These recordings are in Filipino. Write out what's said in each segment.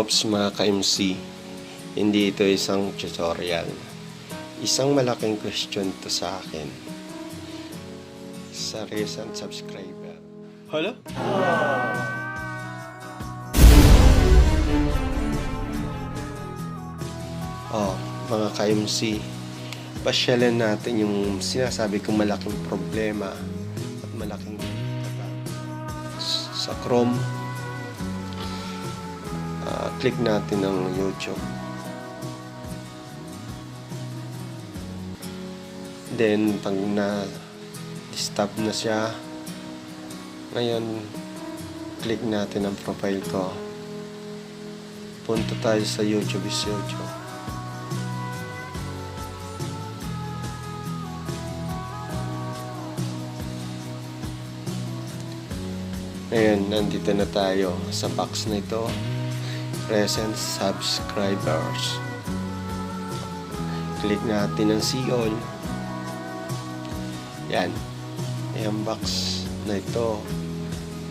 Ops mga ka-MC, hindi ito isang tutorial. Isang malaking question to sa akin. Sa recent subscriber. Hala? Mga ka-MC, pasyalan natin yung sinasabi kong malaking problema at malaking sa Chrome. Click natin ang YouTube. Then, pag na-stop na siya, ngayon, click natin ang profile ko. Punta tayo sa YouTube is YouTube. Ngayon, nandito na tayo sa box na ito. Recent subscribers. Click natin ang sa.ulo. Yan. Yung box na ito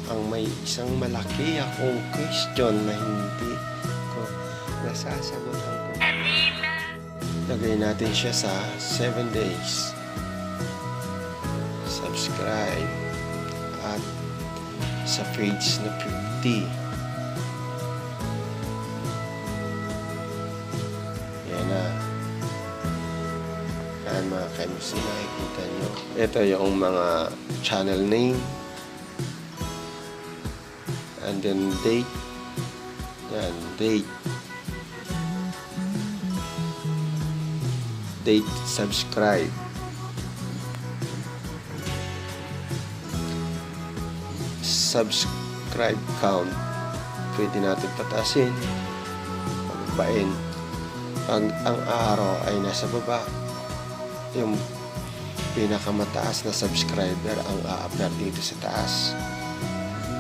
ang may isang malaki akong question na hindi ko nasasagutan ko. Lagay natin siya sa 7 days. Subscribe at sa page na 50. Mga ka-MC, nakikita nyo. Ito yung mga channel name. And then date. Yan, date. Date, subscribe. Subscribe count. Pwede natin patasin. Pababain. Pag ang araw ay nasa baba, yung pinakamataas na subscriber ang a-upload dito sa taas.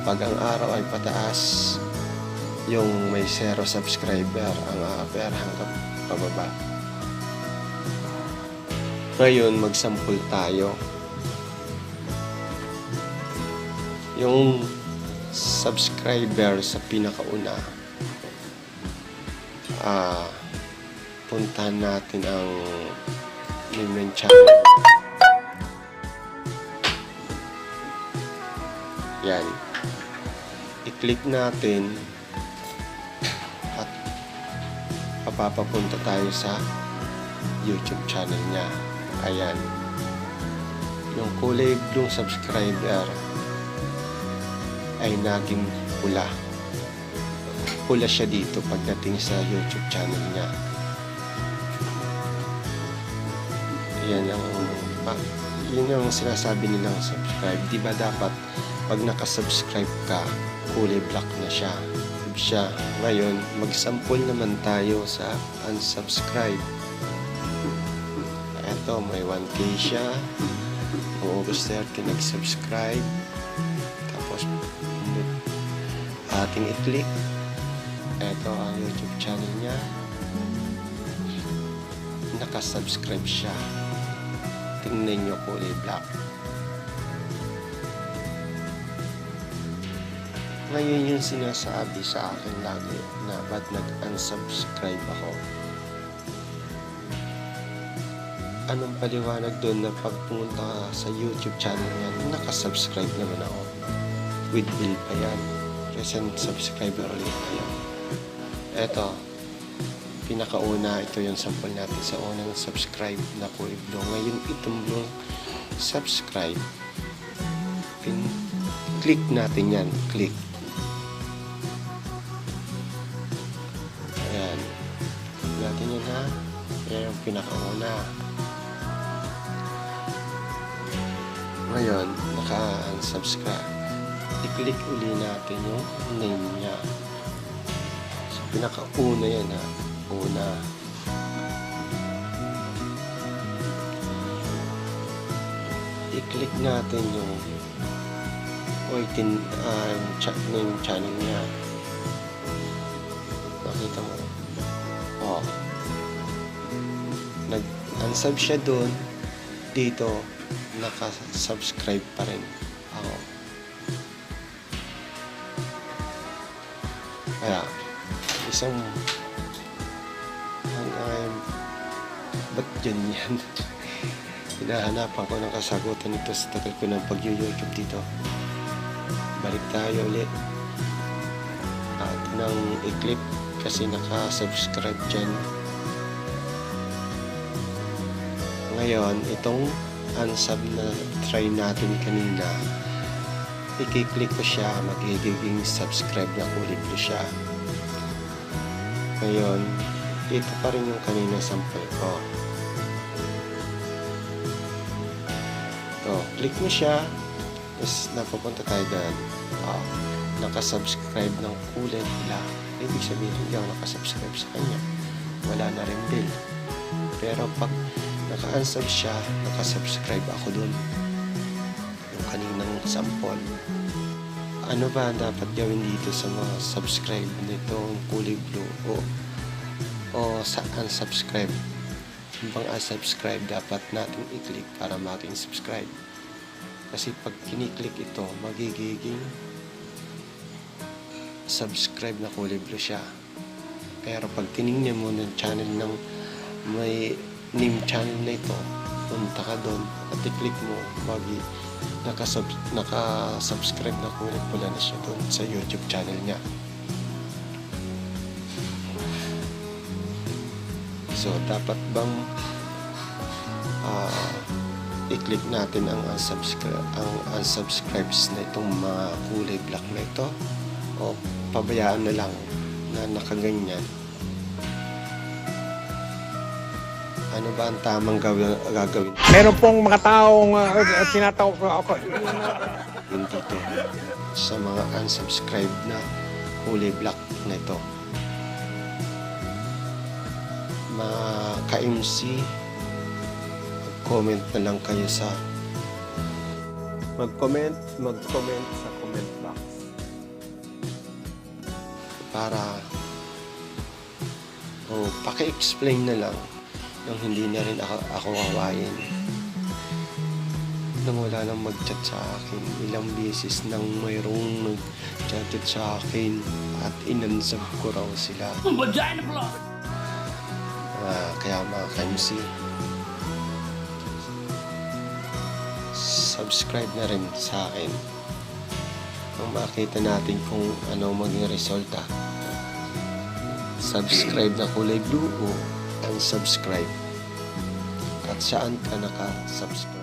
Pag ang araw ay pataas, yung may 0 subscriber ang a-upload hanggang pababa. Ngayon, magsample tayo. Yung subscriber sa pinakauna, puntahan natin ang main channel. Yan. I-click natin at papapunta tayo sa YouTube channel niya. Ayan. Yung kulay blue subscriber ay naging pula. Pula siya dito pagdating sa YouTube channel niya. Yun yung sinasabi nilang subscribe. Di ba dapat pag nakasubscribe ka, kulay black na siya. Ngayon, mag-sample naman tayo sa unsubscribe. Eto, may 1K siya. August 30 nag-subscribe. Tapos, ating i-click. Eto ang YouTube channel niya. Nakasubscribe siya. Tingnan nyo, kulay black. Ngayon yung sinasabi sa akin lagi na ba't nag-unsubscribe ako. Anong paliwanag doon na pag pumunta sa YouTube channel yan, nakasubscribe naman ako. With bill pa yan. Recent subscriber ulit pa yan. Eto, pinakauna, ito yung sample natin sa unang subscribe na kulay blue. Ngayon, itong blue subscribe, click natin yan. Click. Ayan. Click natin yan ha. Ayan yung pinakauna. Ngayon, naka-unsubscribe. I-click uli natin yung name niya. So, pinakauna yan ha. Una. I-click natin yung name channel niya. Nakita mo. Nag-unsub siya doon. Dito, naka-subscribe pa rin ako. Kaya, isang hanggang ba't ganyan? Hinahanapan ko ng kasagutan nito sa tagal ko ng pag-YouTube dito. Balik tayo ulit at nang i-click kasi naka-subscribe dyan. Ngayon, itong unsub na try natin kanina, i-click ko siya, magiging subscribe na ulit ko siya. Ngayon, ito pa rin yung kanina sample ko. So, click mo siya, tapos napupunta tayo doon. Nakasubscribe ng kulay pula. Ibig sabihin, hindi ako nakasubscribe sa kanya. Wala na rin bill. Pero pag naka-unsub siya, nakasubscribe ako dun. Yung kaninang sample. Ano ba dapat gawin dito sa mga subscribe nitong kulay blue o sa unsubscribe? Yung bang unsubscribe dapat natin i-click para maging subscribe. Kasi pag kiniklik ito, magiging subscribe na kulay blue siya. Pero pag tinignan mo ng channel ng may name channel na ito, punta ka doon at i-click mo, nakasubscribe na kulay pula na siya doon sa YouTube channel niya. So, dapat bang i-click natin ang unsubscribes na itong mga kulay black na ito o pabayaan na lang na nakaganyan? Ano ba ang tamang gagawin? Meron pong mga taong tinatawag ako. Yun dito sa mga unsubscribe na kulay black na ito. Mga ka-MC, mag-comment na lang kayo sa mag-comment sa comment box para paki-explain na lang nang hindi na rin ako hawain. Nang wala nang mag-chat sa akin, ilang beses nang mayroong nag-chat sa akin at inansab ko raw sila. Kaya mga ka-MC, subscribe na rin sa akin nang makita natin kung ano maging resulta. Subscribe na kulay blue o unsubscribe at saan ka naka-subscribe.